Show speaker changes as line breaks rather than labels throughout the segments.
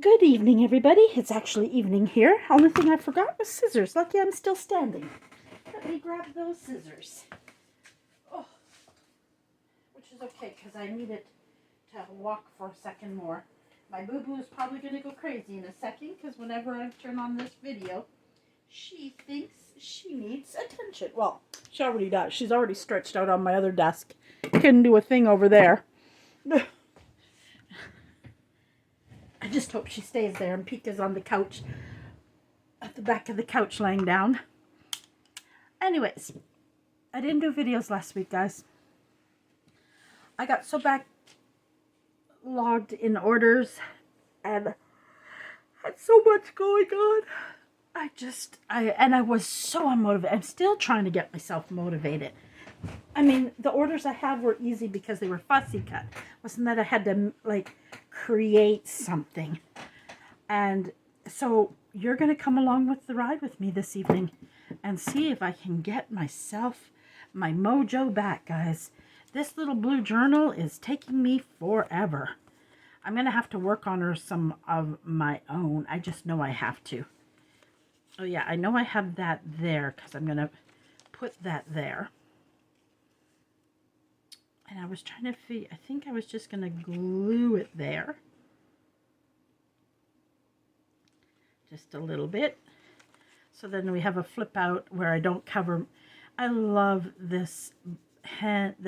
Good evening, everybody. It's actually evening here. Only thing I forgot was scissors. Lucky I'm still standing. Let me grab those scissors. Oh, which is okay because I needed to walk for a second more. My boo-boo is probably going to go crazy in a second because whenever I turn on this video, she thinks she needs attention. Well, she already does. She's already stretched out on my other desk. Couldn't do a thing over there. I just hope she stays there and Pika's on the couch, at the back of the couch laying down. Anyways, I didn't do videos last week, guys. I got so backlogged in orders and had so much going on. I was so unmotivated. I'm still trying to get myself motivated. I mean, the orders I had were easy because they were fussy cut. It wasn't that I had to, like, create something. And so you're going to come along with the ride with me this evening and see if I can get myself my mojo back, guys. This little blue journal is taking me forever. I'm going to have to work on her some of my own. I just know I have to. Oh, yeah, I know I have that there because I'm going to put that there. And I was trying to figure, I think I was just going to glue it there. Just a little bit. So then we have a flip out where I don't cover. I love this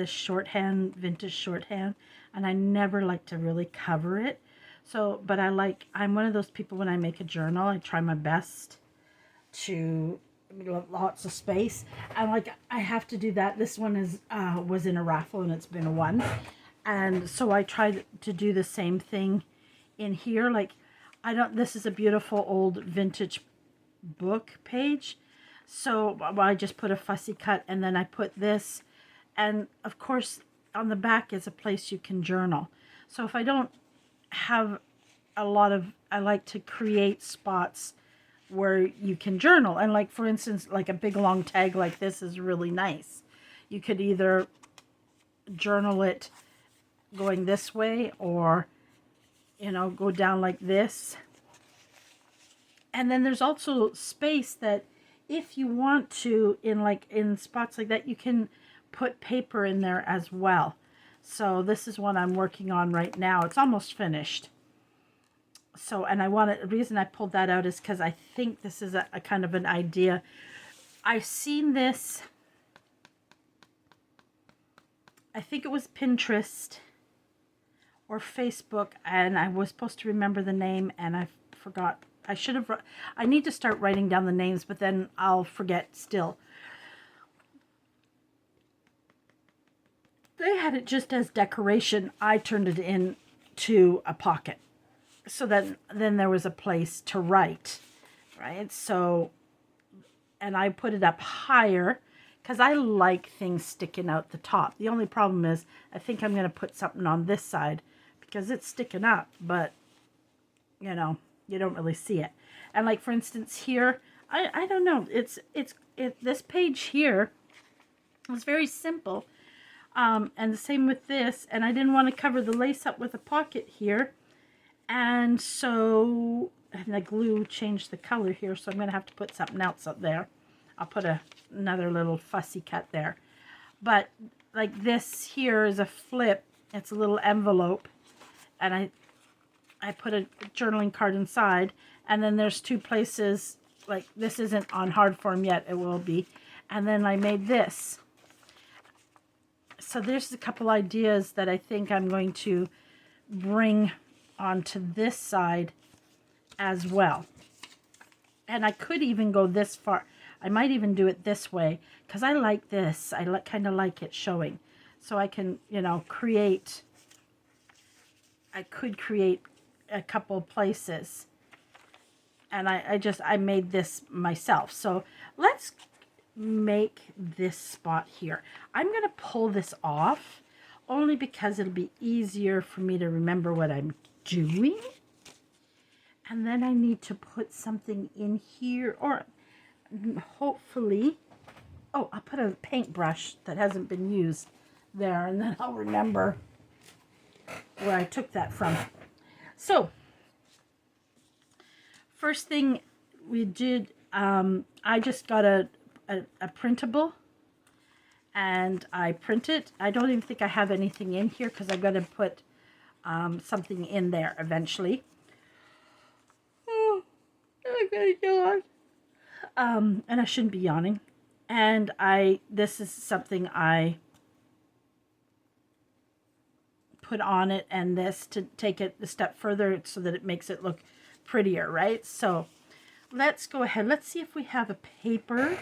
shorthand, vintage shorthand. And I never like to really cover it. So, but I'm one of those people when I make a journal, I try my best to lots of space. I have to do that. This one was in a raffle and it's been a one, and so I tried to do the same thing in here. This is a beautiful old vintage book page, so I just put a fussy cut and then I put this, and of course on the back is a place you can journal. So if I don't have a lot of, I like to create spots where you can journal. And like, for instance, like a big long tag like this is really nice. You could either journal it going this way or, go down like this. And then there's also space that if you want to, in spots like that, you can put paper in there as well. So this is what I'm working on right now. It's almost finished. So, and the reason I pulled that out is because I think this is a kind of an idea. I've seen this, I think it was Pinterest or Facebook, and I was supposed to remember the name and I forgot. I need to start writing down the names, but then I'll forget still. They had it just as decoration. I turned it into a pocket. So then there was a place to write, right? So, and I put it up higher because I like things sticking out the top. The only problem is I think I'm going to put something on this side because it's sticking up, but you don't really see it. And like, for instance, here, I don't know. This page here is very simple. And the same with this. And I didn't want to cover the lace up with a pocket here. And so, and the glue changed the color here, so I'm going to have to put something else up there. I'll put another little fussy cut there. But like this here is a flip. It's a little envelope. And I put a journaling card inside. And then there's two places, like this isn't on hard form yet. It will be. And then I made this. So there's a couple ideas that I think I'm going to bring onto this side as well. And I could even go this far. I might even do it this way because I like this. I kind of like it showing. So I can, create. I could create a couple places. And I made this myself. So let's make this spot here. I'm going to pull this off only because it'll be easier for me to remember what I'm doing. And then I need to put something in here, or hopefully, I'll put a paintbrush that hasn't been used there, and then I'll remember where I took that from. So first thing we did, I just got a printable, and I print it. I don't even think I have anything in here because I'm going to put something in there eventually. Oh, I'm going to yawn. And I shouldn't be yawning. And this is something I put on it, and this to take it a step further so that it makes it look prettier, right? So let's go ahead. Let's see if we have a paper.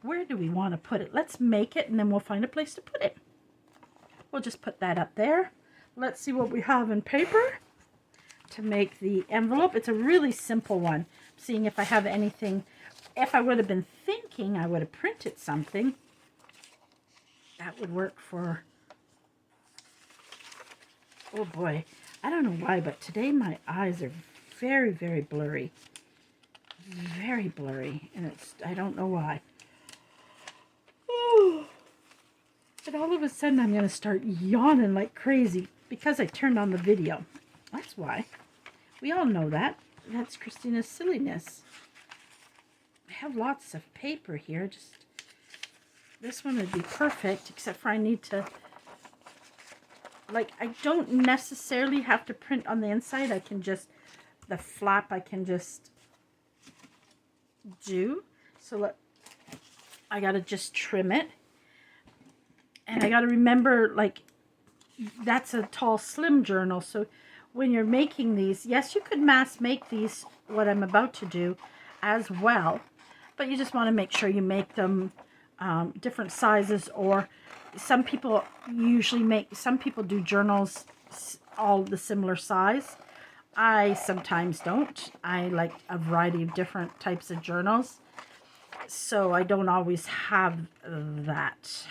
Where do we want to put it? Let's make it, and then we'll find a place to put it. We'll just put that up there. Let's see what we have in paper to make the envelope. It's a really simple one. I'm seeing if I have anything. If I would have been thinking, I would have printed something. That would work for... Oh boy, I don't know why, but today my eyes are very, very blurry. Very blurry, and I don't know why. And all of a sudden I'm going to start yawning like crazy because I turned on the video. That's why. We all know that. That's Christina's silliness. I have lots of paper here. This one would be perfect, except for I need to, like, I don't necessarily have to print on the inside. I can just, the flap I can just do. So I got to just trim it. And I got to remember, like, that's a tall, slim journal. So when you're making these, yes, you could mass make these, what I'm about to do, as well. But you just want to make sure you make them different sizes. Or some people some people do journals all the similar size. I sometimes don't. I like a variety of different types of journals. So I don't always have that.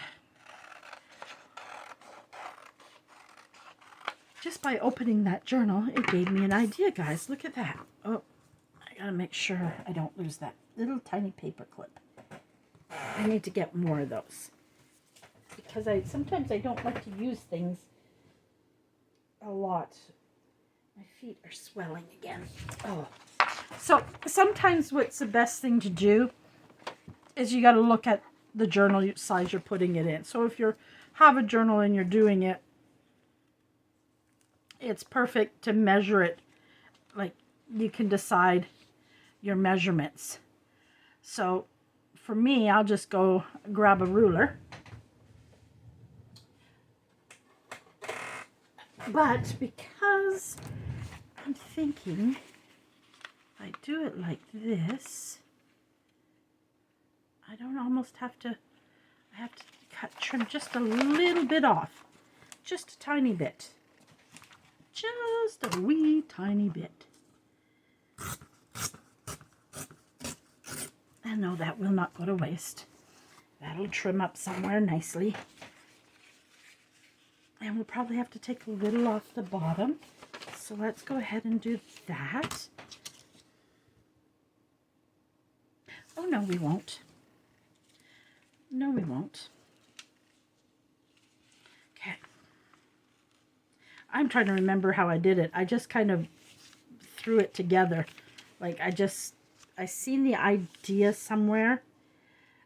Just by opening that journal, it gave me an idea, guys. Look at that. Oh, I gotta make sure I don't lose that little tiny paper clip. I need to get more of those. Because sometimes I don't like to use things a lot. My feet are swelling again. Oh. So sometimes what's the best thing to do is you gotta look at the journal size you're putting it in. So if you have a journal and you're doing it, it's perfect to measure it. Like, you can decide your measurements. So for me, I'll just go grab a ruler. But because I'm thinking if I do it like this, I don't almost have to, I have to trim just a little bit off. Just a tiny bit. Just a wee tiny bit. And no, that will not go to waste. That'll trim up somewhere nicely. And we'll probably have to take a little off the bottom. So let's go ahead and do that. Oh, no, we won't. No, we won't. Okay. I'm trying to remember how I did it. I just kind of threw it together. Like, I seen the idea somewhere,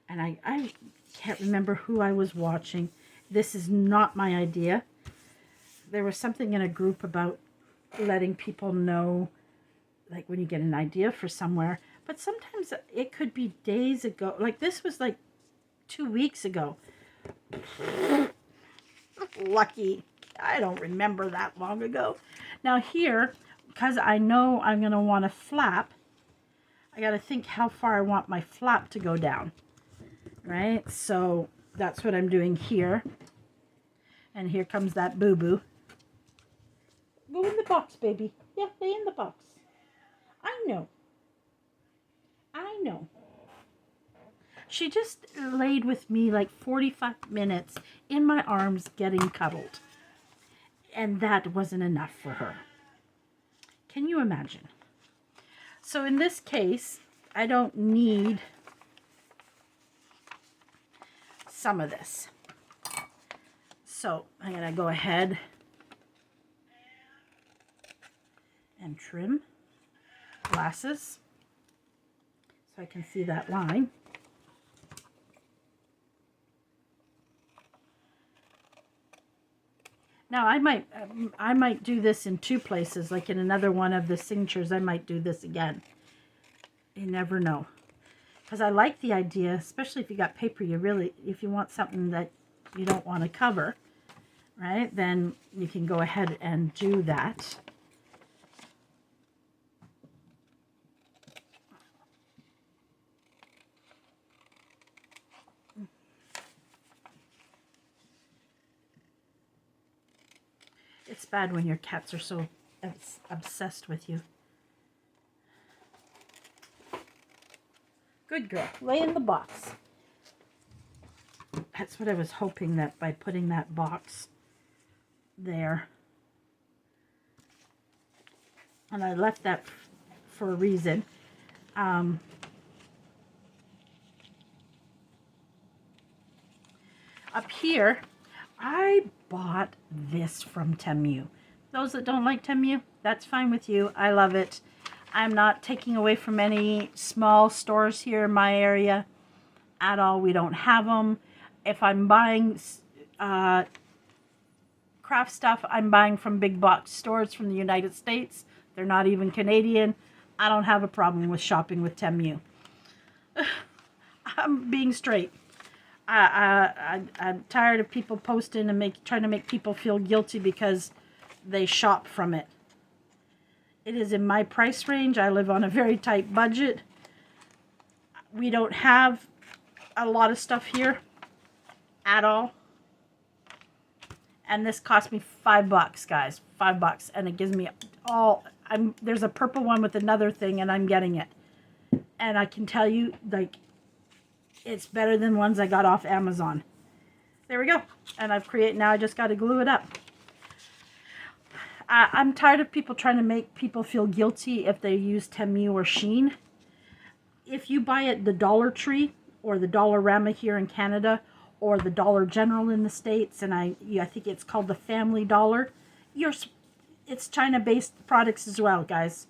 and I can't remember who I was watching. This is not my idea. There was something in a group about letting people know, like, when you get an idea for somewhere. But sometimes it could be days ago. Like, this was like 2 weeks ago. Lucky. I don't remember that long ago. Now here, because I know I'm going to want a flap, I got to think how far I want my flap to go down. Right? So that's what I'm doing here. And here comes that boo-boo. Go in the box, baby. Yeah, lay in the box. I know. I know. She just laid with me like 45 minutes in my arms getting cuddled. And that wasn't enough for her. Can you imagine? So in this case, I don't need some of this. So I'm going to go ahead and trim glasses. I can see that line. Now I might do this in two places, like in another one of the signatures. I might do this again. You never know, because I like the idea, especially if you got paper. If you want something that you don't want to cover, right? Then you can go ahead and do that. It's bad when your cats are so obsessed with you. Good girl. Lay in the box. That's what I was hoping, that by putting that box there. And I left that for a reason. Up here, I bought this from Temu. Those that don't like Temu, that's fine with you. I love it. I'm not taking away from any small stores here in my area at all. We don't have them. If I'm buying craft stuff, I'm buying from big box stores from the United States. They're not even Canadian. I don't have a problem with shopping with Temu. I'm being straight. I'm tired of people posting and trying to make people feel guilty because they shop from it. It is in my price range. I live on a very tight budget. We don't have a lot of stuff here at all. And this cost me $5, guys. $5. And it gives me all... there's a purple one with another thing, and I'm getting it. And I can tell you, like, it's better than ones I got off Amazon. There we go. And now I just got to glue it up. I'm tired of people trying to make people feel guilty if they use Temu or Shein. If you buy at the Dollar Tree or the Dollarama here in Canada or the Dollar General in the States, and I think it's called the Family Dollar, it's China-based products as well, guys.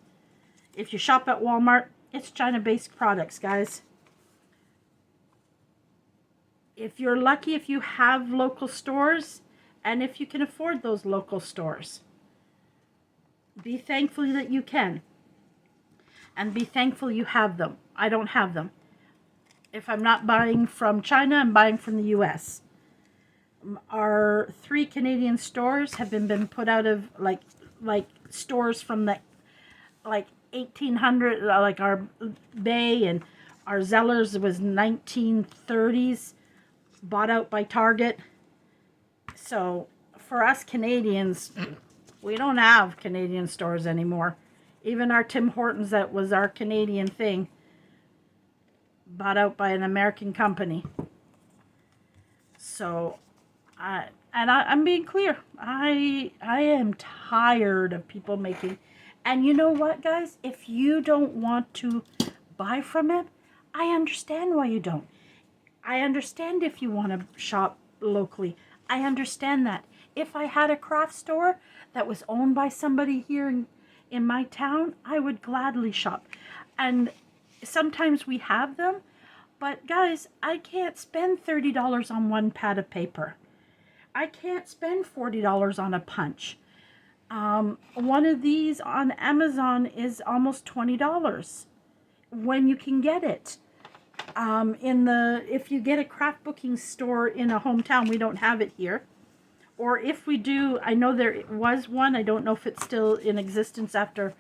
If you shop at Walmart, it's China-based products, guys. If you're lucky, if you have local stores, and if you can afford those local stores, be thankful that you can. And be thankful you have them. I don't have them. If I'm not buying from China, I'm buying from the US. Our 3 Canadian stores have been put out of like stores from the 1800, like our Bay and our Zellers was 1930s, bought out by Target. So for us Canadians, we don't have Canadian stores anymore. Even our Tim Hortons, that was our Canadian thing, bought out by an American company. So, I'm being clear. I am tired of people making... And you know what, guys? If you don't want to buy from it, I understand why you don't. I understand if you want to shop locally. I understand that. If I had a craft store that was owned by somebody here in my town, I would gladly shop. And sometimes we have them, but guys, I can't spend $30 on one pad of paper. I can't spend $40 on a punch. One of these on Amazon is almost $20 when you can get it. If you get a craft booking store in a hometown, we don't have it here. Or if we do, I know there was one. I don't know if it's still in existence after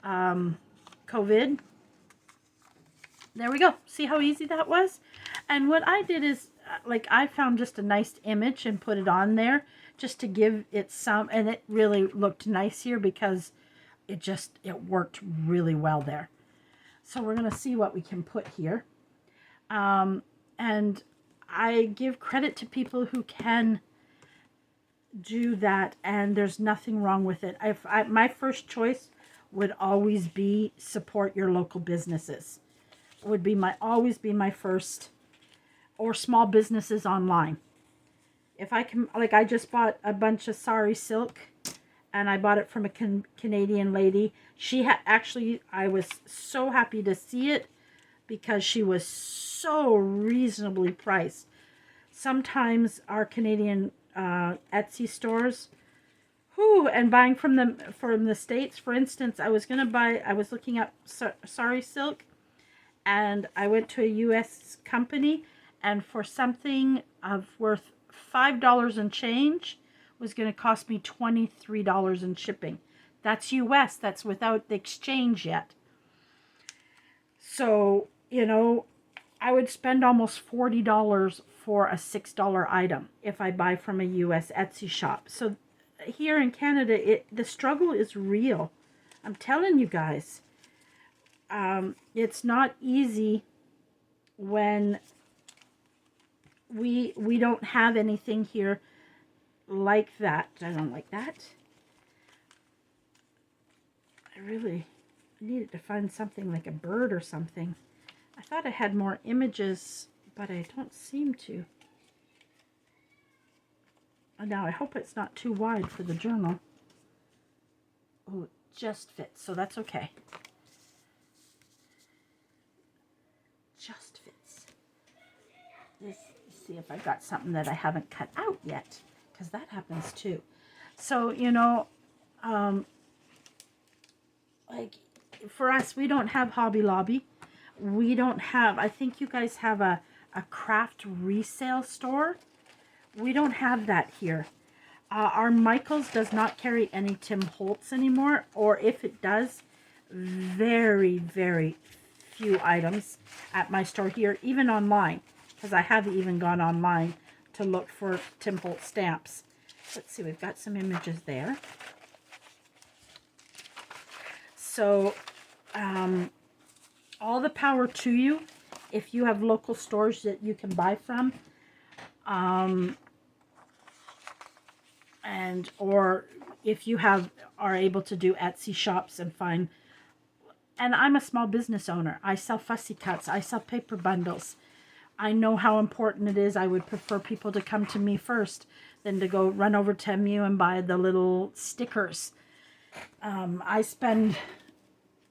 COVID. There we go. See how easy that was? And what I did is, I found just a nice image and put it on there just to give it some, and it really looked nice here because it worked really well there. So we're going to see what we can put here. And I give credit to people who can do that, and there's nothing wrong with it. My first choice would always be support your local businesses. Would always be my first, or small businesses online. If I can, I just bought a bunch of sari silk, and I bought it from a Canadian lady. She had actually, I was so happy to see it because she was so reasonably priced. Sometimes our Canadian Etsy stores, whew, and buying from the States, for instance, I was looking up Sari Silk, and I went to a US company, and for something of worth $5 and change was going to cost me $23 in shipping. That's US, that's without the exchange yet. So, you know, I would spend almost $40 for a $6 item if I buy from a US Etsy shop. So here in Canada, the struggle is real. I'm telling you guys. It's not easy when we don't have anything here like that. I don't like that. I really needed to find something like a bird or something. I thought I had more images, but I don't seem to. Now I hope it's not too wide for the journal. Oh, it just fits, so that's okay. Just fits. Let's see if I got something that I haven't cut out yet, because that happens too. So, you know, like for us, we don't have Hobby Lobby. We don't have, I think you guys have a craft resale store. We don't have that here. Our Michaels does not carry any Tim Holtz anymore, or if it does, very, very few items at my store here, even online, because I have even gone online to look for Tim Holtz stamps. Let's see, we've got some images there. So, all the power to you if you have local stores that you can buy from, and or if you are able to do Etsy shops and find. And I'm a small business owner. I sell fussy cuts. I sell paper bundles. I know how important it is. I would prefer people to come to me first than to go run over to Temu and buy the little stickers.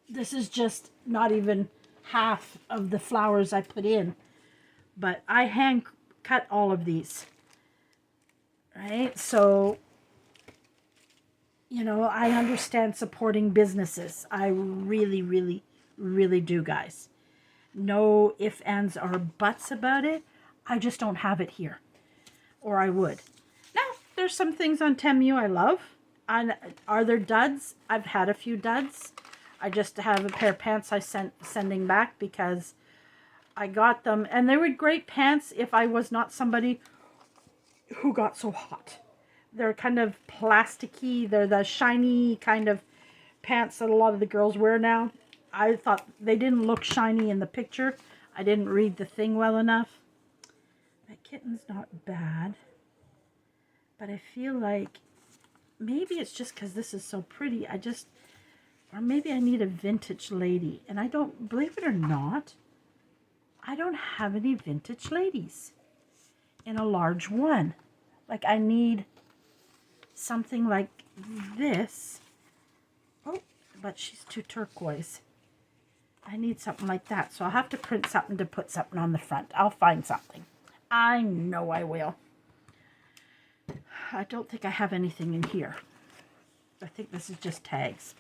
This is just not even half of the flowers I put in, but I hand cut all of these, right? So, you know, I understand supporting businesses. I really, really, really do, guys. No ifs, ands, or buts about it. I just don't have it here, or I would. Now, there's some things on Temu I love. Are there duds? I've had a few duds. I just have a pair of pants sending back because I got them, and they were great pants if I was not somebody who got so hot. They're kind of plasticky. They're the shiny kind of pants that a lot of the girls wear now. I thought they didn't look shiny in the picture. I didn't read the thing well enough. That kitten's not bad, but I feel like maybe it's just because this is so pretty. Or maybe I need a vintage lady. And I don't, believe it or not, I don't have any vintage ladies in a large one. Like I need something like this. Oh, but she's too turquoise. I need something like that. So I'll have to print something to put something on the front. I'll find something. I know I will. I don't think I have anything in here. I think this is just tags.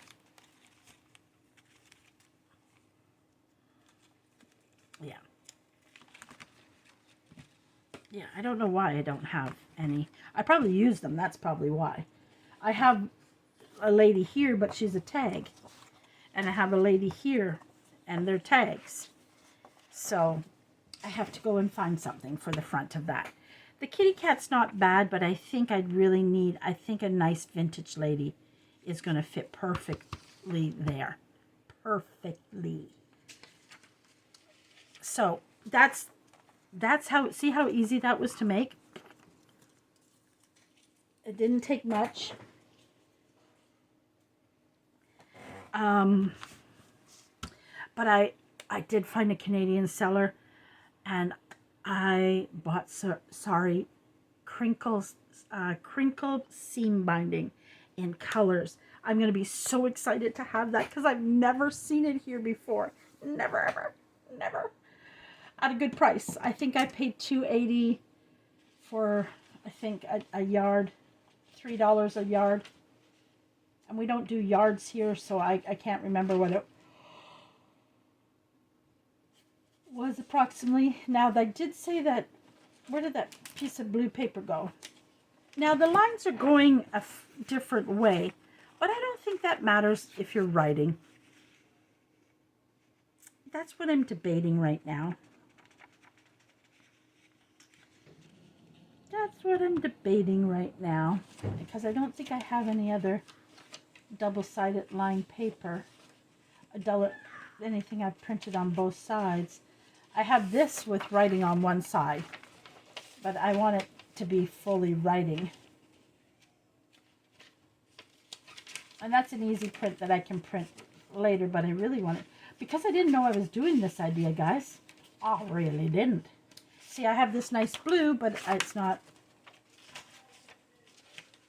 Yeah. Yeah, I don't know why I don't have any. I probably use them. That's probably why. I have a lady here, but she's a tag. And I have a lady here, and they're tags. So I have to go and find something for the front of that. The kitty cat's not bad, but I think I'd really need, I think a nice vintage lady is going to fit perfectly there. Perfectly. So that's how, see how easy that was to make? It didn't take much. But I did find a Canadian seller, and I bought crinkled seam binding in colors. I'm going to be so excited to have that because I've never seen it here before. Never, ever. never. At a good price. I think I paid $2.80 for, I think, a yard, $3 a yard. And we don't do yards here, so I can't remember what it was approximately. Now, they did say that, where did that piece of blue paper go? Now, the lines are going a different way, but I don't think that matters if you're writing. That's what I'm debating right now. That's what I'm debating right now, because I don't think I have any other double-sided lined paper, anything I've printed on both sides. I have this with writing on one side, but I want it to be fully writing. And that's an easy print that I can print later, but I really want it, because I didn't know I was doing this idea, guys. I really didn't. See, I have this nice blue, but it's not.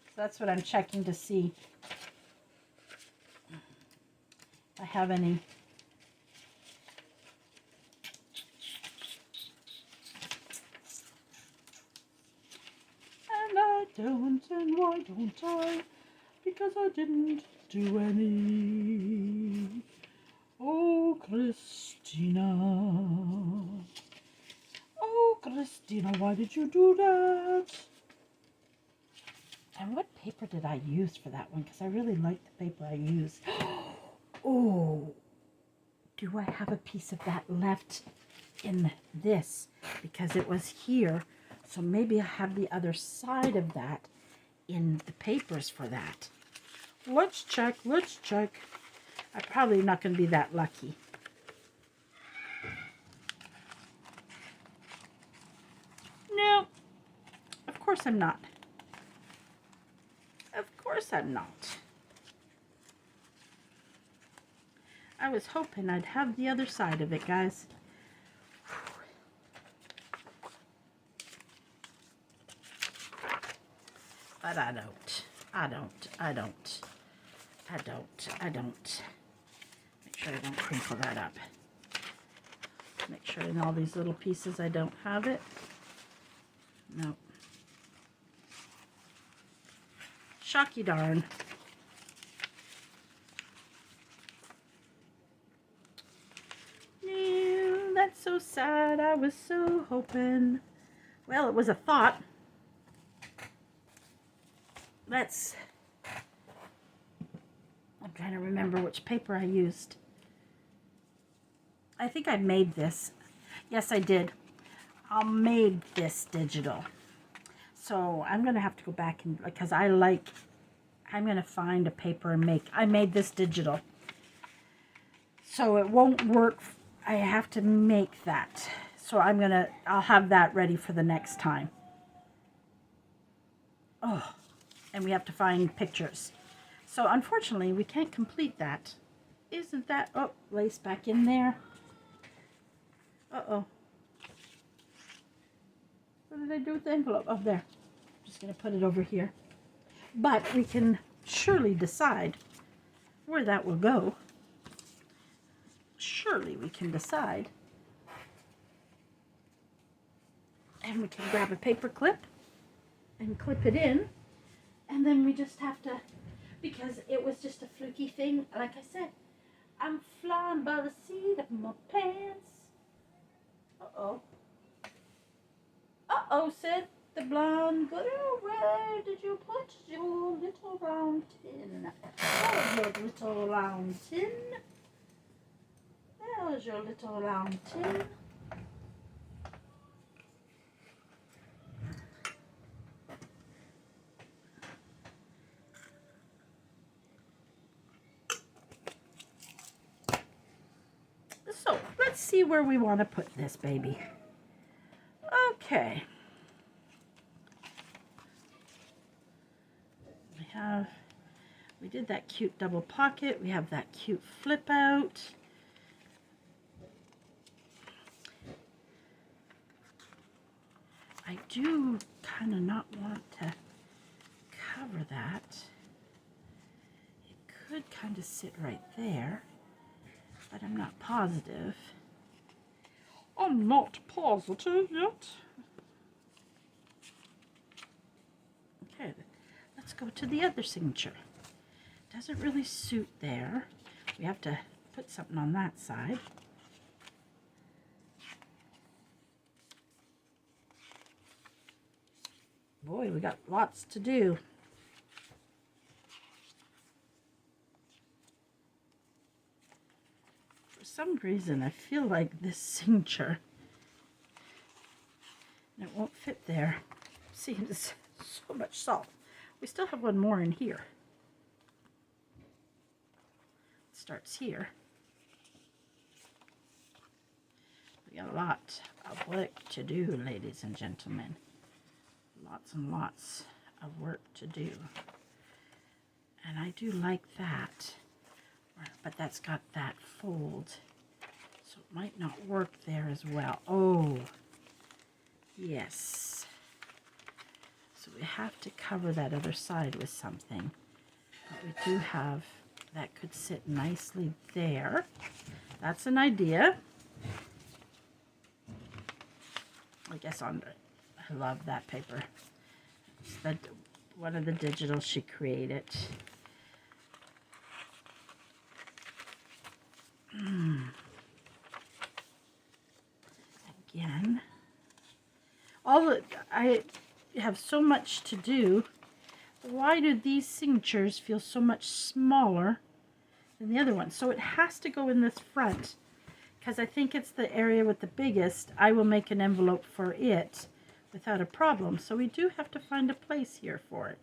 So that's what I'm checking to see if I have any. And I don't, and why don't I? Because I didn't do any. Oh, Christina. Oh, Christina, why did you do that? And what paper did I use for that one? Because I really like the paper I used. Oh, do I have a piece of that left in this? Because it was here. So maybe I have the other side of that in the papers for that. Let's check, let's check. I'm probably not going to be that lucky. No, of course I'm not. Of course I'm not. I was hoping I'd have the other side of it, guys. But I don't. I don't. I don't. I don't. I don't. Make sure I don't crinkle that up. Make sure in all these little pieces I don't have it. No. Shocky darn. No, that's so sad. I was so hoping. Well, it was a thought. I'm trying to remember which paper I used. I think I made this. Yes, I did. I made this digital. So I'm going to have to go back and, because I'm going to find a paper and I made this digital. So it won't work. I have to make that. So I'll have that ready for the next time. Oh, and we have to find pictures. So unfortunately, we can't complete that. Isn't that, oh, lace back in there. Uh-oh. What did I do with the envelope? Oh, there. I'm just going to put it over here. But we can surely decide where that will go. Surely we can decide. And we can grab a paper clip and clip it in. And then we just have to, because it was just a fluky thing. Like I said, I'm flying by the seat of my pants. Uh-oh. Uh-oh, said the blonde girl. Where did you put your little round tin? There's your little round tin. There's your little round tin. So, let's see where we want to put this baby. Okay. We did that cute double pocket. We have that cute flip out. I do kind of not want to cover that. It could kind of sit right there, but I'm not positive. I'm not positive yet. Okay, let's go to the other signature. Doesn't really suit there. We have to put something on that side. Boy, we got lots to do. For some reason, I feel like this signature, it won't fit there. See, there's so much salt. We still have one more in here. It starts here. We got a lot of work to do, ladies and gentlemen. Lots and lots of work to do. And I do like that, but that's got that fold, so it might not work there as well. Oh, yes. So we have to cover that other side with something. But we do have, that could sit nicely there. That's an idea. I guess I love that paper. It's one of the digitals she created. Again, I have so much to do. Why do these signatures feel so much smaller than the other ones? So it has to go in this front, because I think it's the area with the biggest. I will make an envelope for it without a problem. So we do have to find a place here for it.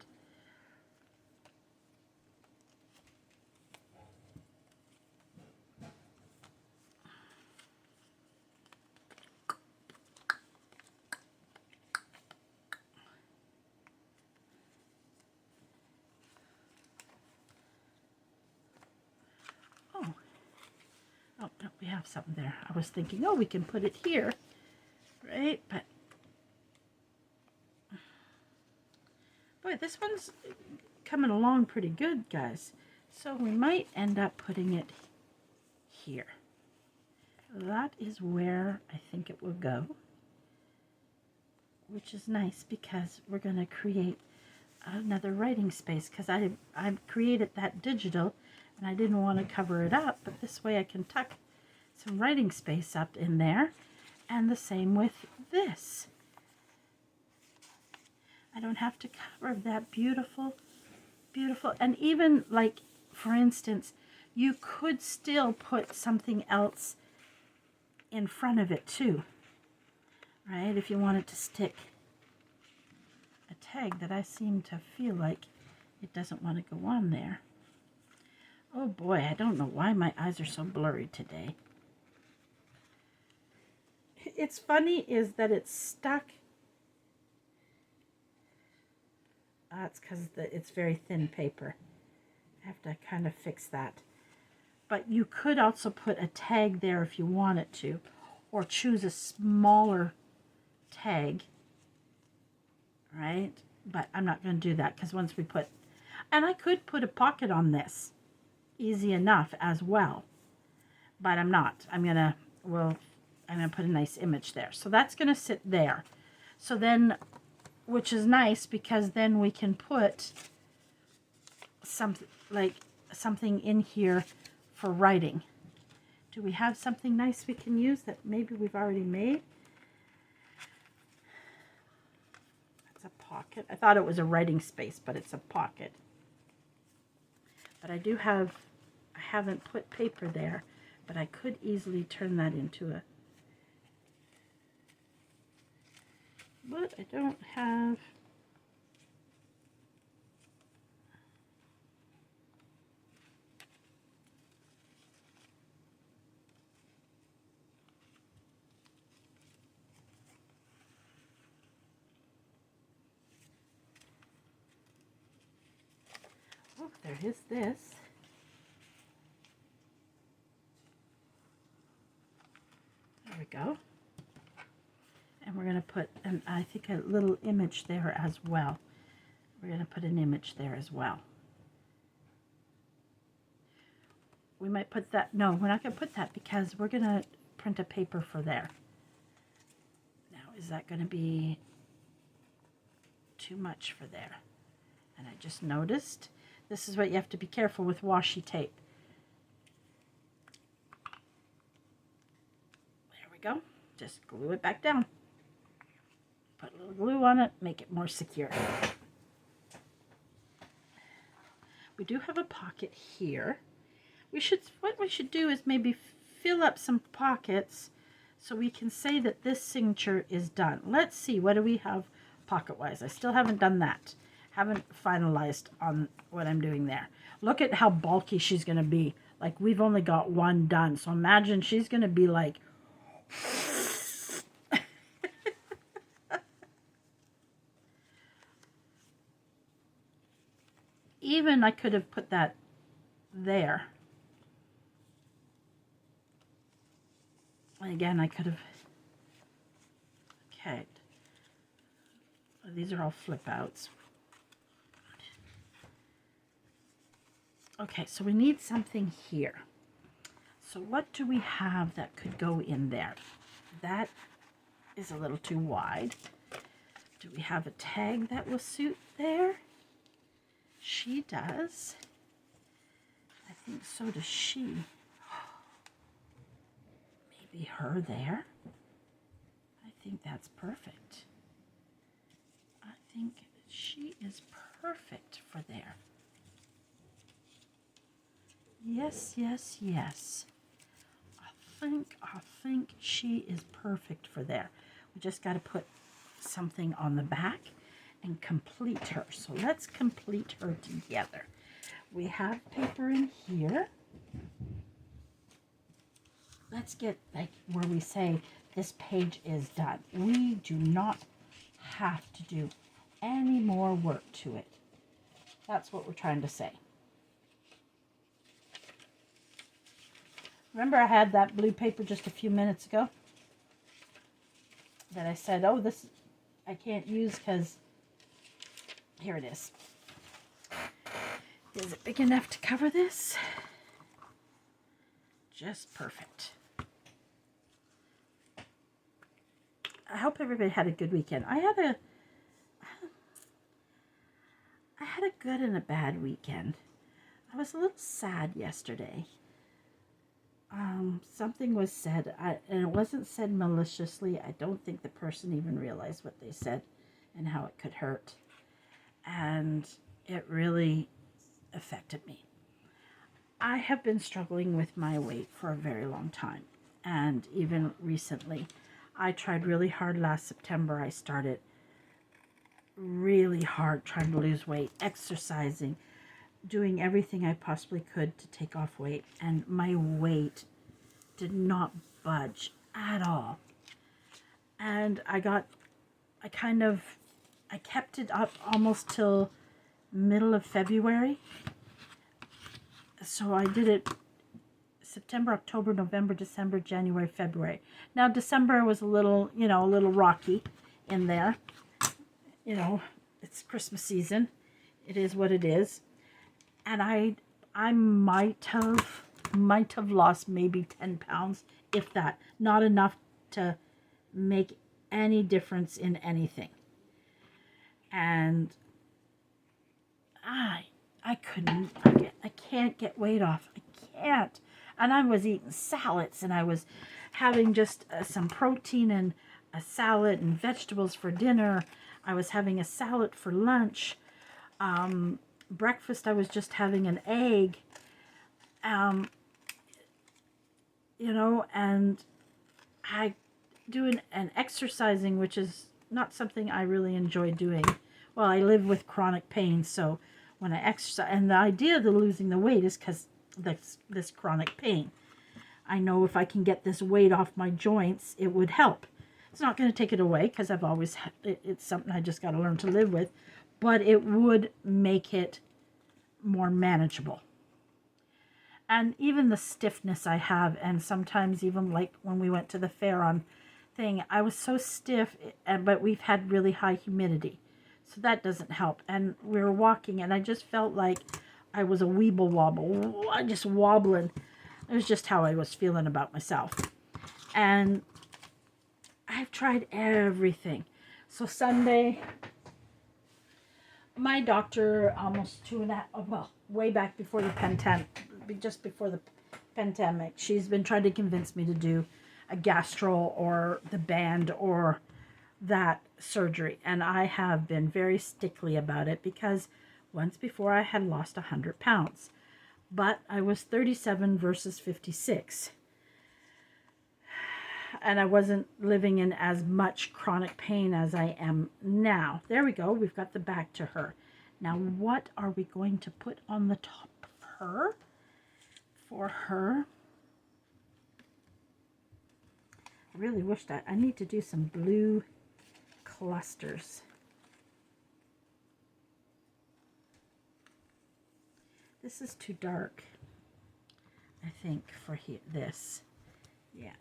Oh, no, we have something there. I was thinking, oh, we can put it here, right? But, boy, this one's coming along pretty good, guys. So we might end up putting it here. That is where I think it will go, which is nice because we're going to create another writing space, because I created that digital and I didn't want to cover it up, but this way I can tuck some writing space up in there. And the same with this. I don't have to cover that beautiful, beautiful. And even, like, for instance, you could still put something else in front of it too, right? If you wanted to stick a tag that I seem to feel like it doesn't want to go on there. Oh boy, I don't know why my eyes are so blurry today. It's funny is that it's stuck. That's because it's very thin paper. I have to kind of fix that. But you could also put a tag there if you wanted to, or choose a smaller tag, right? But I'm not going to do that, because once we put, and I could put a pocket on this easy enough as well, but I'm not. I'm going to put a nice image there. So that's going to sit there. So then, which is nice, because then we can put something in here for writing. Do we have something nice we can use that maybe we've already made? That's a pocket. I thought it was a writing space, but it's a pocket. But I haven't put paper there, but I could easily turn that into a, but I don't have, oh, there is this. There we go. And we're going to put, I think, a little image there as well. We're going to put an image there as well. We might put that, no, we're not going to put that, because we're going to print a paper for there. is that going to be too much for there? And I just noticed, this is what you have to be careful with washi tape. There we go. Just glue it back down. Put a little glue on it, make it more secure. We do have a pocket here. What we should do is maybe fill up some pockets so we can say that this signature is done. Let's see, what do we have pocket-wise? I still haven't done that. Haven't finalized on what I'm doing there. Look at how bulky she's going to be. Like, we've only got one done. So imagine she's going to be like... Even I could have put that there. Again, I could have... Okay. These are all flip outs. Okay, so we need something here. So what do we have that could go in there? That is a little too wide. Do we have a tag that will suit there? She does. I think so does she. Maybe her there. I think that's perfect. I think she is perfect for there. Yes, yes, yes. I think she is perfect for there. We just got to put something on the back and complete her. So let's complete her together. We have paper in here. Let's get like where we say this page is done. We do not have to do any more work to it. That's what we're trying to say. Remember I had that blue paper just a few minutes ago that I said, oh, this I can't use because here it is. Is it big enough to cover this? Just perfect. I hope everybody had a good weekend. I had a good and a bad weekend. I was a little sad yesterday. Something was said, and it wasn't said maliciously. I don't think the person even realized what they said and how it could hurt. And it really affected me. I have been struggling with my weight for a very long time. And even recently, I tried really hard last September. I started really hard trying to lose weight, exercising, doing everything I possibly could to take off weight, and my weight did not budge at all. And I kept it up almost till middle of February. So I did it September, October, November, December, January, February. Now December was a little rocky in there. You know, it's Christmas season. It is what it is. And I might have lost maybe 10 pounds, if that. Not enough to make any difference in anything. And I can't get weight off. I can't. And I was eating salads, and I was having just some protein and a salad and vegetables for dinner. I was having a salad for lunch. Breakfast, I was just having an egg. You know, and I doing an exercising, which is not something I really enjoy doing. Well, I live with chronic pain, so when I exercise, and the idea of losing the weight is because this chronic pain. I know if I can get this weight off my joints, it would help. It's not going to take it away because I've always had, it's something I just got to learn to live with, but it would make it more manageable. And even the stiffness I have, and sometimes even like when we went to the fair on thing, I was so stiff, but we've had really high humidity. So that doesn't help. And we were walking, and I just felt like I was a weeble wobble. Just wobbling. It was just how I was feeling about myself. And I I've tried everything. So Sunday, my doctor almost 2.5, well, way back before the pandemic, just before the pandemic, she's been trying to convince me to do a gastro or the band or that surgery. And I have been very stickly about it because once before I had lost 100 pounds. But I was 37 versus 56. And I wasn't living in as much chronic pain as I am now. There we go. We've got the back to her. Now, what are we going to put on the top of her? For her, I really wish that I need to do some blue clusters. This is too dark, I think, for this. Yeah.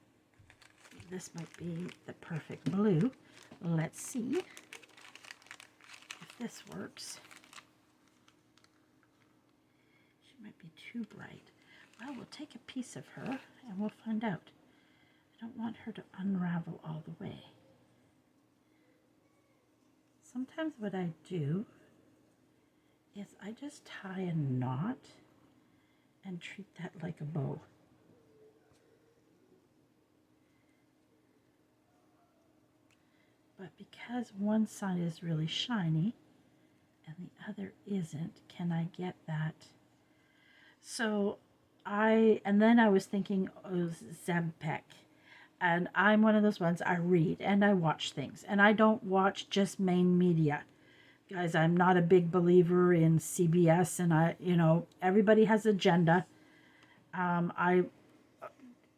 This might be the perfect blue. Let's see if this works. She might be too bright. Well, we'll take a piece of her and we'll find out. I don't want her to unravel all the way. Sometimes what I do is I just tie a knot and treat that like a bow. But because one side is really shiny and the other isn't, can I get that? So then I was thinking of Zempek. And I'm one of those ones, I read and I watch things. And I don't watch just main media. Guys, I'm not a big believer in CBS. And everybody has agenda. I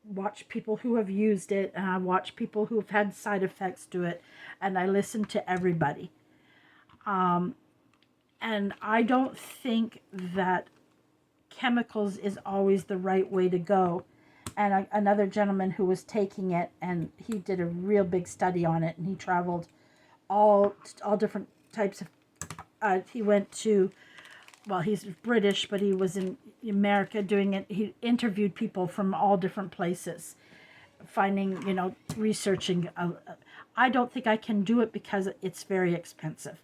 watch people who have used it, and I watch people who have had side effects to it, and I listen to everybody. And I don't think that chemicals is always the right way to go. And another gentleman who was taking it, and he did a real big study on it, and he traveled all different types of, he went to, well, he's British, but he was in America doing it. He interviewed people from all different places, finding, researching. I don't think I can do it because it's very expensive.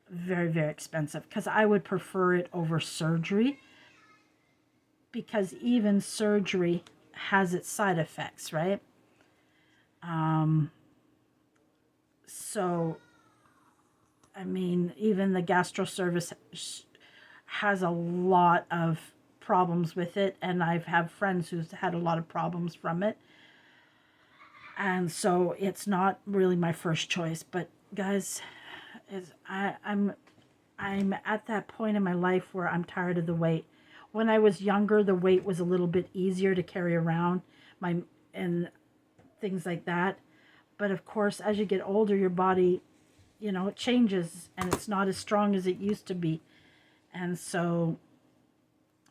Very, very expensive. Because I would prefer it over surgery. Because even surgery has its side effects, right? So, I mean, even the gastro service has a lot of problems with it, and I've had friends who've had a lot of problems from it. And so it's not really my first choice. But guys, I'm at that point in my life where I'm tired of the weight. When I was younger, the weight was a little bit easier to carry around, and things like that. But of course, as you get older, your body, it changes, and it's not as strong as it used to be. And so,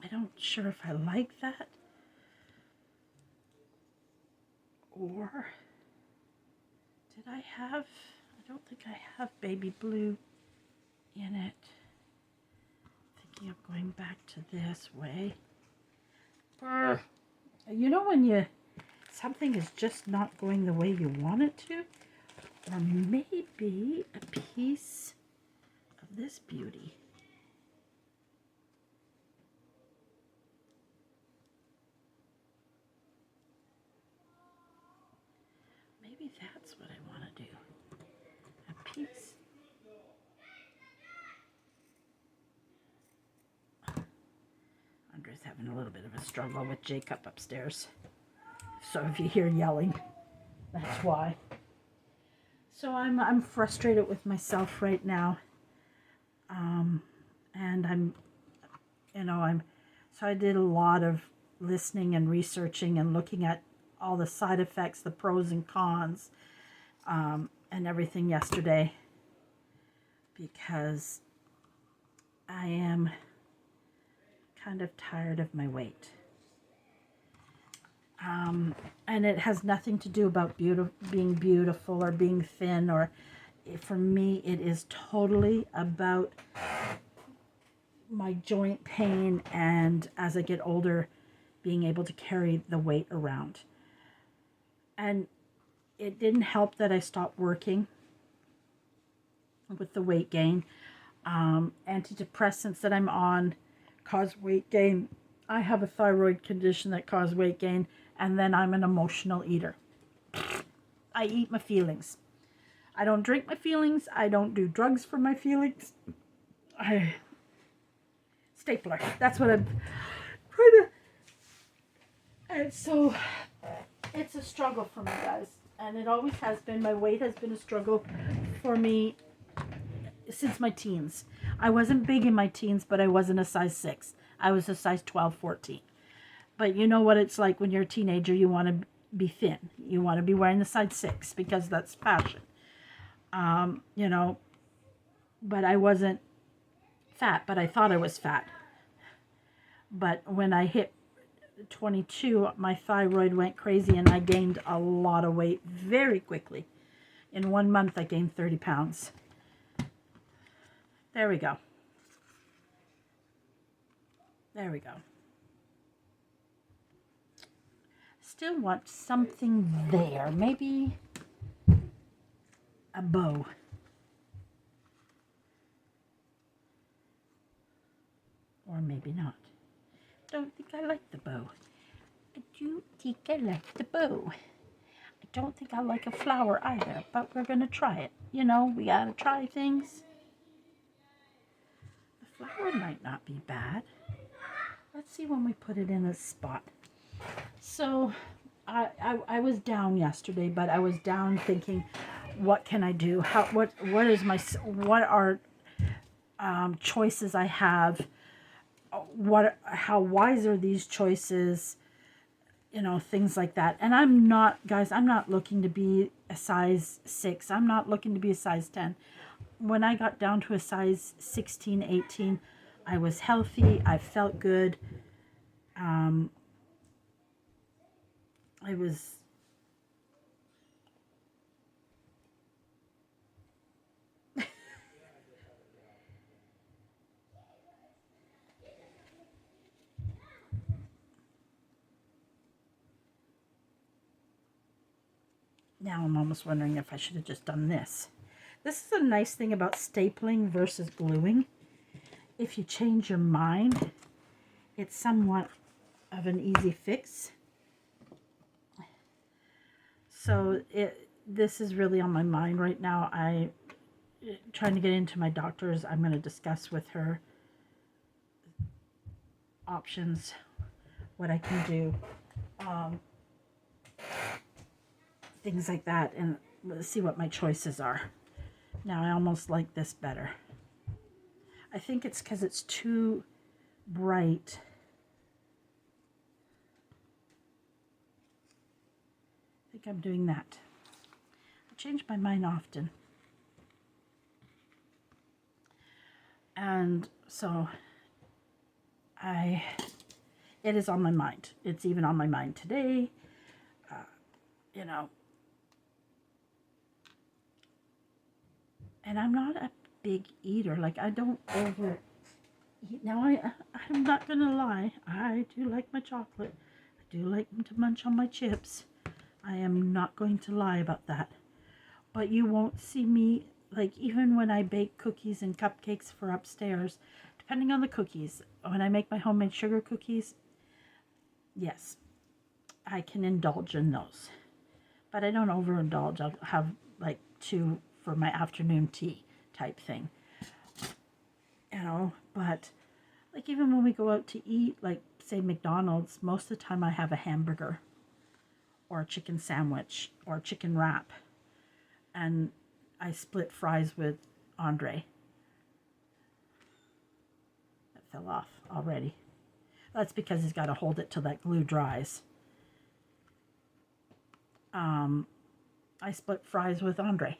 I don't sure if I like that. Or, I don't think I have baby blue in it. Thinking of going back to this way. When something is just not going the way you want it to? Or maybe a piece of this beauty. Maybe that's what I want to do. A piece. Andre's having a little bit of a struggle with Jacob upstairs. So if you hear yelling, that's why. So I'm frustrated with myself right now. And so I did a lot of listening and researching and looking at all the side effects, the pros and cons, and everything yesterday, because I am kind of tired of my weight. And it has nothing to do about being beautiful or being thin, or for me, it is totally about my joint pain, and as I get older, being able to carry the weight around. And it didn't help that I stopped working with the weight gain. Antidepressants that I'm on cause weight gain. I have a thyroid condition that causes weight gain, and then I'm an emotional eater. I eat my feelings. I don't drink my feelings. I don't do drugs for my feelings. Stapler. That's what I'm trying to. And so it's a struggle for me, guys. And it always has been. My weight has been a struggle for me since my teens. I wasn't big in my teens, but I wasn't a size 6. I was a size 12, 14. But you know what it's like when you're a teenager. You want to be thin. You want to be wearing the size 6 because that's fashion. You know, but I wasn't fat, but I thought I was fat. But when I hit 22, my thyroid went crazy and I gained a lot of weight very quickly. In 1 month, I gained 30 pounds. There we go. There we go. Still want something there. Maybe a bow. Or maybe not. Don't think I like the bow. I do think I like the bow. I don't think I like a flower either, but we're going to try it. You know, we got to try things. The flower might not be bad. Let's see when we put it in a spot. So I was down yesterday, but I was down thinking, what can I do? What are choices I have? How wise are these choices? You know, things like that. And I'm not, guys, I'm not looking to be a size 6. I'm not looking to be a size 10. When I got down to a size 16, 18, I was healthy. I felt good. I was now I'm almost wondering if I should have just done this. This is a nice thing about stapling versus gluing. If you change your mind, it's somewhat of an easy fix. So this is really on my mind right now. I'm trying to get into my doctor's. I'm going to discuss with her options, what I can do, things like that, and let's see what my choices are. Now I almost like this better. I think it's because it's too bright. I think I'm doing that. I change my mind often. And so it is on my mind. It's even on my mind today. You know, and I'm not a big eater. Like, I don't over eat. Now, I'm not going to lie. I do like my chocolate. I do like to munch on my chips. I am not going to lie about that. But you won't see me, like, even when I bake cookies and cupcakes for upstairs, depending on the cookies. When I make my homemade sugar cookies, yes, I can indulge in those. But I don't overindulge. I'll have, like, 2 for my afternoon tea type thing. You know, but, like, even when we go out to eat, like, say, McDonald's, most of the time I have a hamburger or a chicken sandwich or a chicken wrap. And I split fries with Andre. That fell off already. That's because he's got to hold it till that glue dries. I split fries with Andre,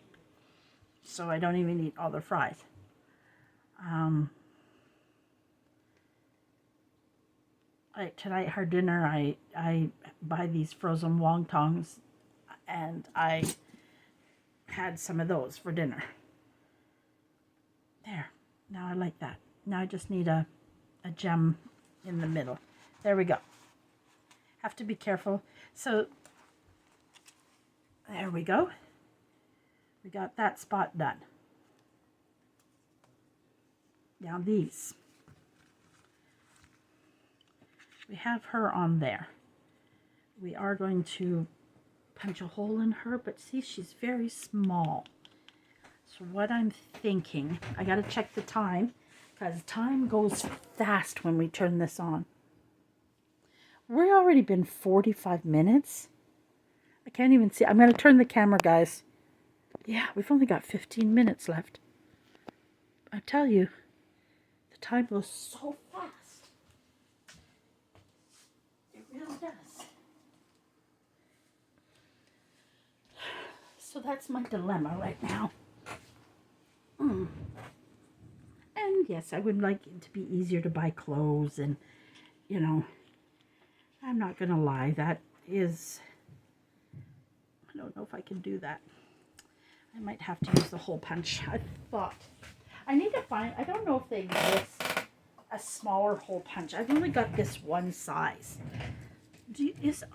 so I don't even eat all the fries. Tonight, her dinner, I buy these frozen wontons, and I had some of those for dinner. There. Now I like that. Now I just need a gem in the middle. There we go. Have to be careful. So There we go. We got that spot done. Now these. We have her on there. We are going to punch a hole in her, but see, she's very small. So what I'm thinking, I got to check the time, because time goes fast when we turn this on. We've already been 45 minutes. I can't even see. I'm going to turn the camera, guys. Yeah, we've only got 15 minutes left. I tell you, the time goes so fast. It really does. So that's my dilemma right now. And yes, I would like it to be easier to buy clothes, and, you know, I'm not going to lie, that is, I don't know if I can do that. I might have to use the hole punch. I thought, I need to find, I don't know if they exist, a smaller hole punch. I've only got this one size.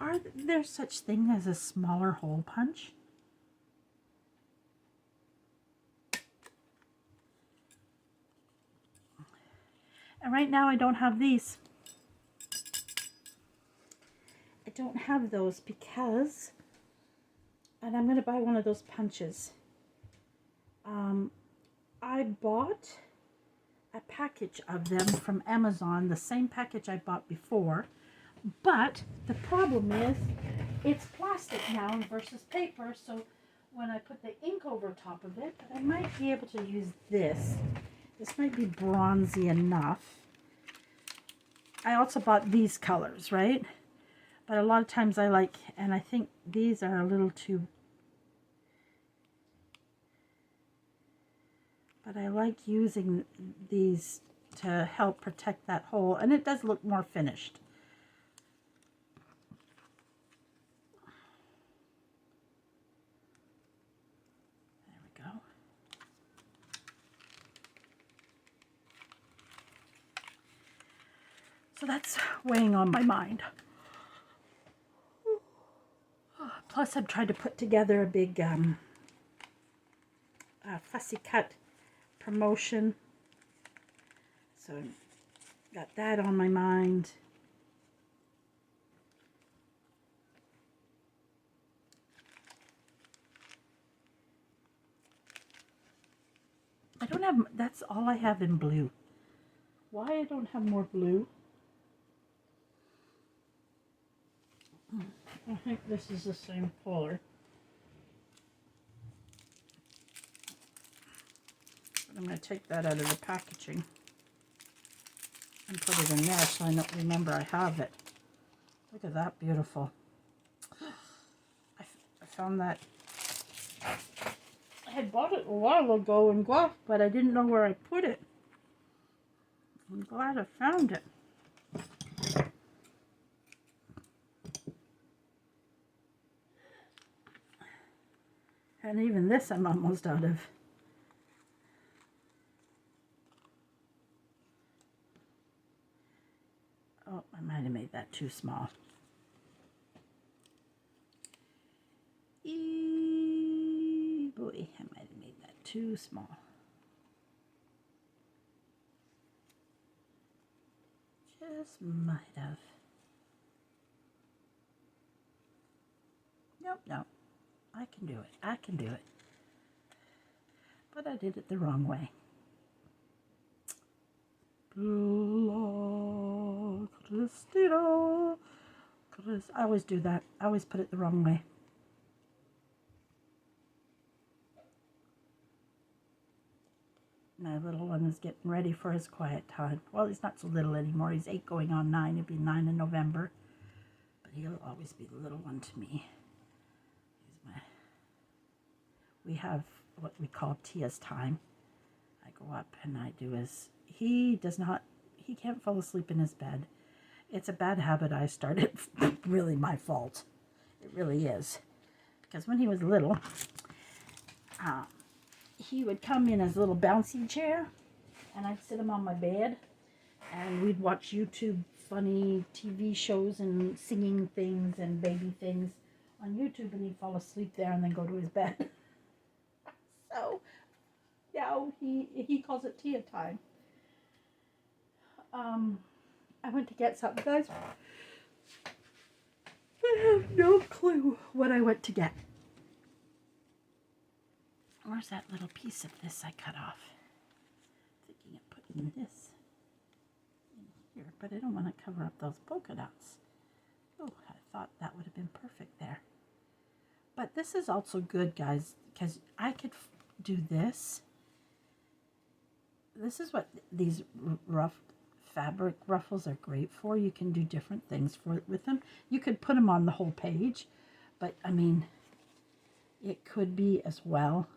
Are there such thing as a smaller hole punch? And right now I don't have these. I don't have those because, and I'm going to buy one of those punches. I bought a package of them from Amazon, the same package I bought before, but the problem is it's plastic now versus paper, so when I put the ink over top of it, I might be able to use this. This might be bronzy enough. I also bought these colors, right? But a lot of times I like, and I think these are a little too, but I like using these to help protect that hole, and it does look more finished. There we go. So that's weighing on my mind. Plus, I've tried to put together a big fussy cut promotion. So, got that on my mind. I don't have, that's all I have in blue. Why I don't have more blue? I think this is the same color. But I'm going to take that out of the packaging and put it in there so I don't remember I have it. Look at that, beautiful. I found that. I had bought it a while ago in Guelph, but I didn't know where I put it. I'm glad I found it. And even this I'm almost out of. Oh, I might have made that too small. Boy, I might have made that too small. Just might have. Nope, no. I can do it. I can do it. But I did it the wrong way. I always do that. I always put it the wrong way. My little one is getting ready for his quiet time. Well, he's not so little anymore. He's 8 going on 9. He'll be 9 in November. But he'll always be the little one to me. We have what we call Tia's time. I go up and I do his, he can't fall asleep in his bed. It's a bad habit I started, really my fault. It really is. Because when he was little, he would come in his little bouncy chair and I'd sit him on my bed and we'd watch YouTube funny TV shows and singing things and baby things on YouTube, and he'd fall asleep there and then go to his bed. So, yeah, he calls it tea time. I went to get something, guys. I have no clue what I went to get. Where's that little piece of this I cut off? Thinking of putting this in here, but I don't want to cover up those polka dots. Oh, I thought that would have been perfect there. But this is also good, guys, because I could do this. This is what these rough fabric ruffles are great for. You can do different things with them. You could put them on the whole page, but I mean, it could be as well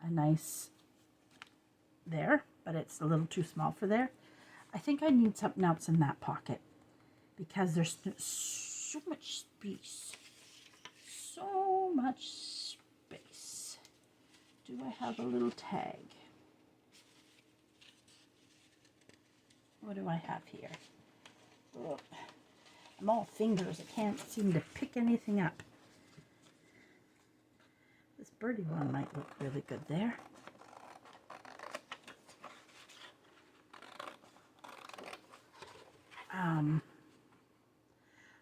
a nice there, but it's a little too small for there. I think I need something else in that pocket because there's so much space. So much space. Do I have a little tag? What do I have here? Oh, I'm all fingers. I can't seem to pick anything up. This birdie one might look really good there.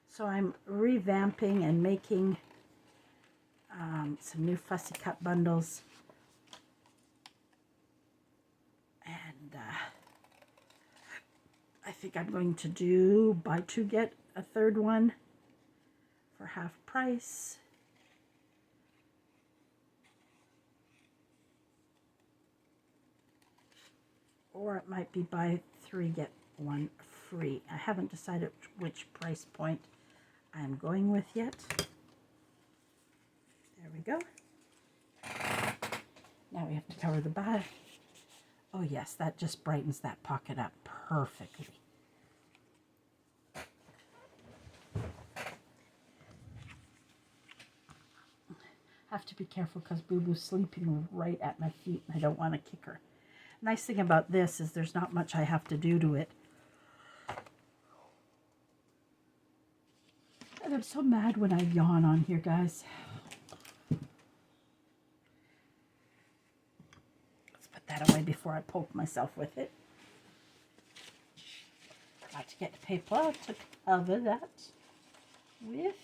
So I'm revamping and making some new fussy cut bundles. And I think I'm going to do buy two, get a third one for half price. Or it might be buy three, get one free. I haven't decided which price point I'm going with yet. There we go. Now we have to cover the back. Oh yes, that just brightens that pocket up perfectly. Have to be careful because Boo Boo's sleeping right at my feet and I don't want to kick her. Nice thing about this is there's not much I have to do to it. And I'm so mad when I yawn on here, guys. Let's put that away before I poke myself with it. Got to get paper to cover that with.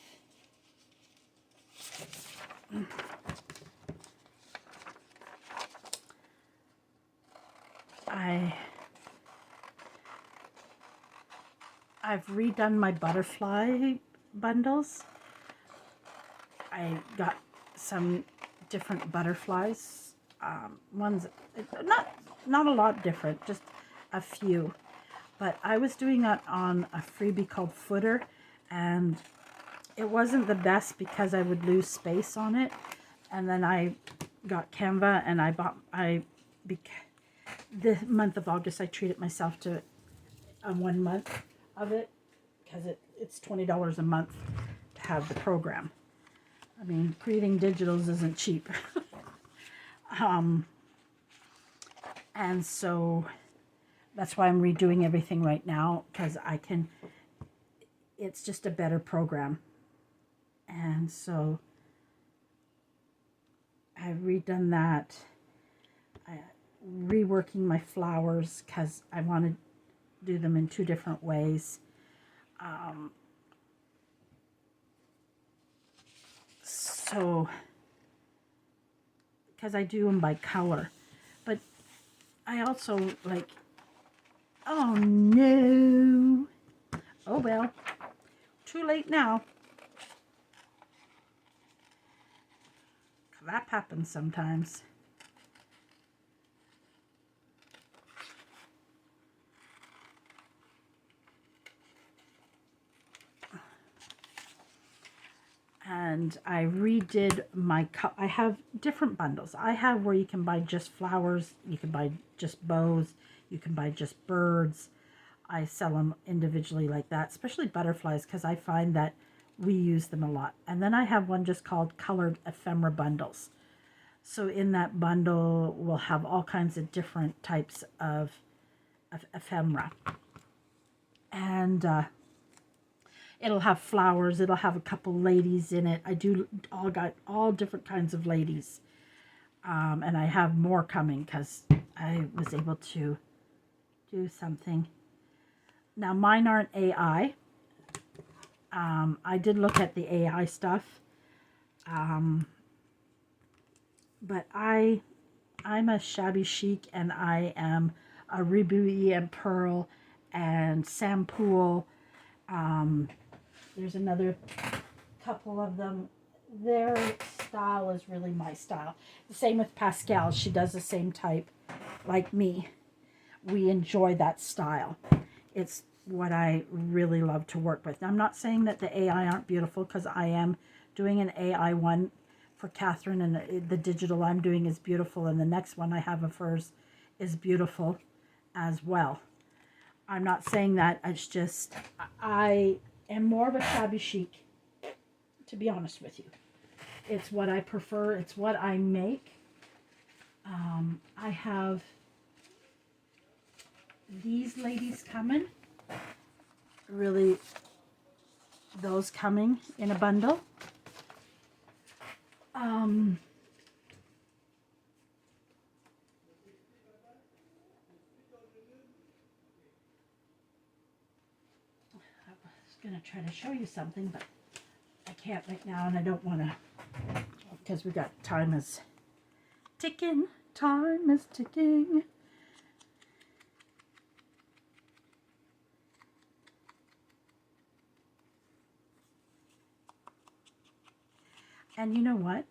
I've redone my butterfly bundles. I got some different butterflies. Ones not a lot different, just a few. But I was doing that on a freebie called Footer, and it wasn't the best because I would lose space on it. And then I got Canva, and the month of August I treated myself to 1 month of it because it's $20 a month to have the program. I mean, creating digitals isn't cheap. And so that's why I'm redoing everything right now, because it's just a better program. And so I've redone that. Reworking my flowers because I want to do them in 2 different ways. So, because I do them by color. But I also like, oh no. Oh well, too late now. That happens sometimes. And I redid I have different bundles. I have where you can buy just flowers, you can buy just bows, you can buy just birds. I sell them individually like that, especially butterflies, because I find that we use them a lot. And then I have one just called Colored Ephemera Bundles. So in that bundle, we'll have all kinds of different types of ephemera. And It'll have flowers. It'll have a couple ladies in it. I do got all different kinds of ladies. And I have more coming because I was able to do something. Now, mine aren't AI. I did look at the AI stuff. But I'm a shabby chic, and I am a Bleue and Pearl and Sam Pool. There's another couple of them. Their style is really my style. The same with Pascal. She does the same type like me. We enjoy that style. It's what I really love to work with. Now, I'm not saying that the AI aren't beautiful, because I am doing an AI one for Catherine, and the digital I'm doing is beautiful, and the next one I have of hers is beautiful as well. I'm not saying that. It's just I am more of a shabby chic, to be honest with you. It's what I prefer. It's what I make. I have these ladies coming. Really, those coming in a bundle. I was going to try to show you something, but I can't right now, and I don't want to, because we got time is ticking. Time is ticking. And you know what?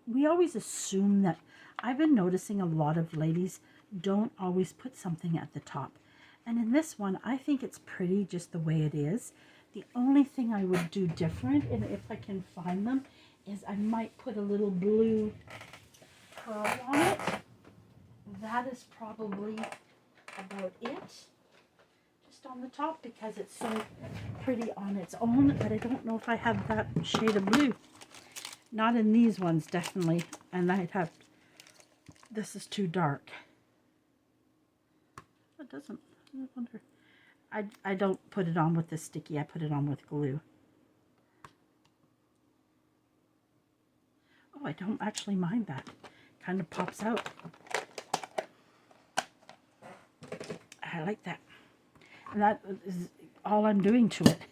We always assume that, I've been noticing a lot of ladies don't always put something at the top. And in this one, I think it's pretty just the way it is. The only thing I would do different, and if I can find them, is I might put a little blue pearl on it. That is probably about it. Just on the top, because it's so pretty on its own, but I don't know if I have that shade of blue. Not in these ones, definitely. And I'd have, this is too dark. It doesn't, I wonder. I don't put it on with the sticky, I put it on with glue. Oh, I don't actually mind that. Kind of pops out. I like that. And that is all I'm doing to it,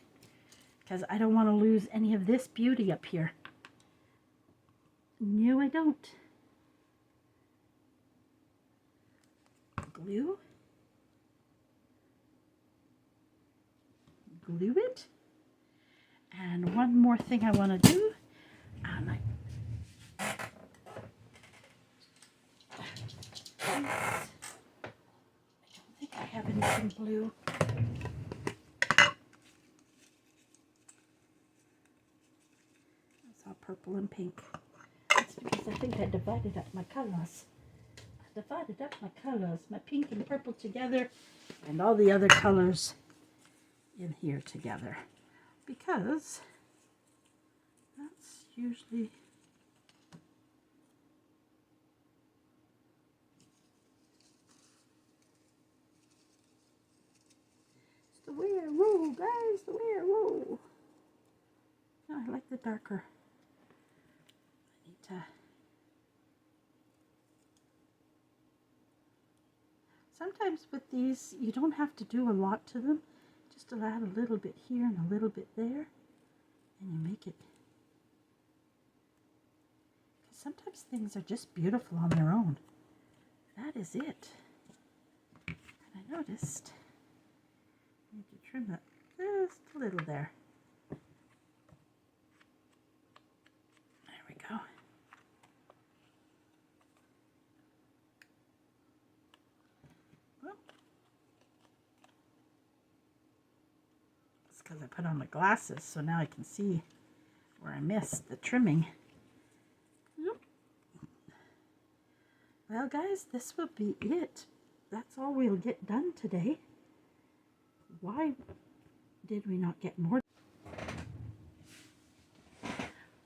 because I don't want to lose any of this beauty up here. No, I don't. Glue. Glue it. And one more thing I want to do. And I don't think I have anything blue. It's all purple and pink. That's because I think I divided up my colors. My pink and purple together, and all the other colors in here together, because that's usually it's the way I roll, guys, the way I roll. No, I like the darker. I need to. Sometimes with these, you don't have to do a lot to them. Just add a little bit here and a little bit there, and you make it. Because sometimes things are just beautiful on their own. That is it. And I noticed I need to trim that just a little there. There we go. Because I put on my glasses, so now I can see where I missed the trimming. Well, guys, this will be it. That's all we'll get done today. Why did we not get more?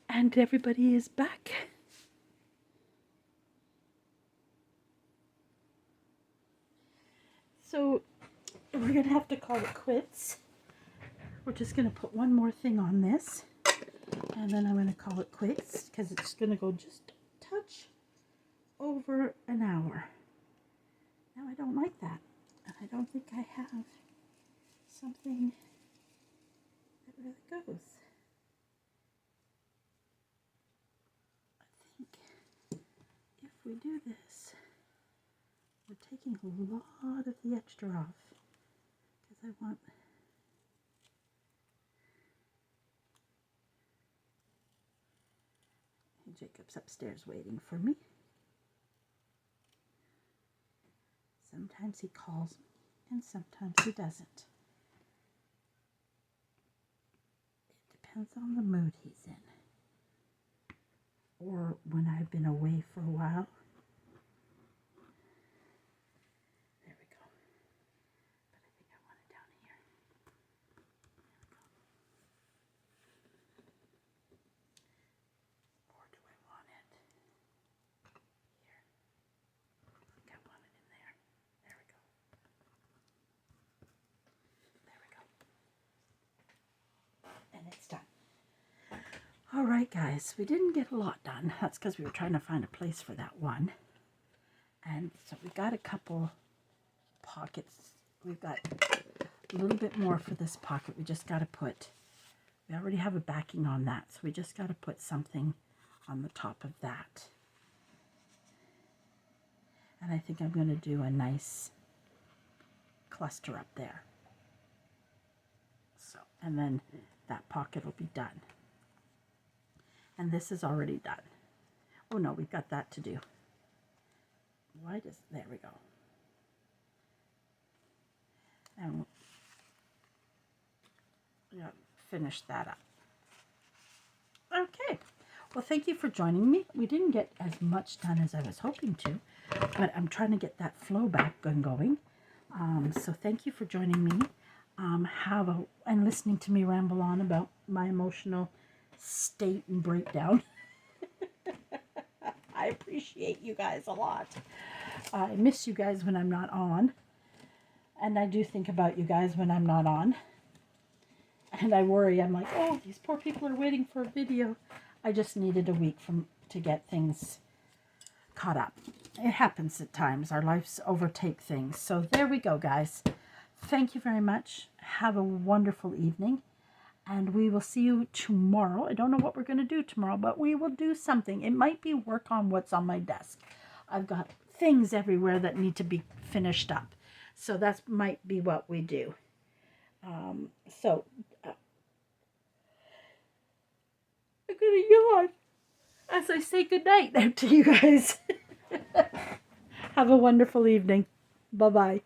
And everybody is back. So we're going to have to call it quits. We're just going to put one more thing on this. And then I'm going to call it quits because it's going to go just a touch over an hour. Now I don't like that. And I don't think I have something that really goes. I think if we do this, we're taking a lot of the extra off because I want Jacob's upstairs waiting for me. Sometimes he calls me and sometimes he doesn't. It depends on the mood he's in. Or when I've been away for a while. There we go. But I think I want it down here. There we go. Or do I want it here? I think I want it in there. There we go. There we go. And it's done. All right, guys, we didn't get a lot done. That's because we were trying to find a place for that one. And so we got a couple pockets. We've got a little bit more for this pocket. We just got to put, we already have a backing on that, so we just got to put something on the top of that. And I think I'm going to do a nice cluster up there. So, and then that pocket will be done. And this is already done. Oh no, we've got that to do. Why does, there we go. And we'll finish that up. Okay. Well, thank you for joining me. We didn't get as much done as I was hoping to, but I'm trying to get that flow back and going. So thank you for joining me. And listening to me ramble on about my emotional state and breakdown. I appreciate you guys a lot. I miss you guys when I'm not on. And I do think about you guys when I'm not on. And I worry. I'm like, oh, these poor people are waiting for a video. I just needed a week to get things caught up. It happens at times. Our lives overtake things. So there we go, guys. Thank you very much. Have a wonderful evening. And we will see you tomorrow. I don't know what we're going to do tomorrow, but we will do something. It might be work on what's on my desk. I've got things everywhere that need to be finished up. So that might be what we do. I'm going to yawn as I say goodnight now to you guys. Have a wonderful evening. Bye-bye.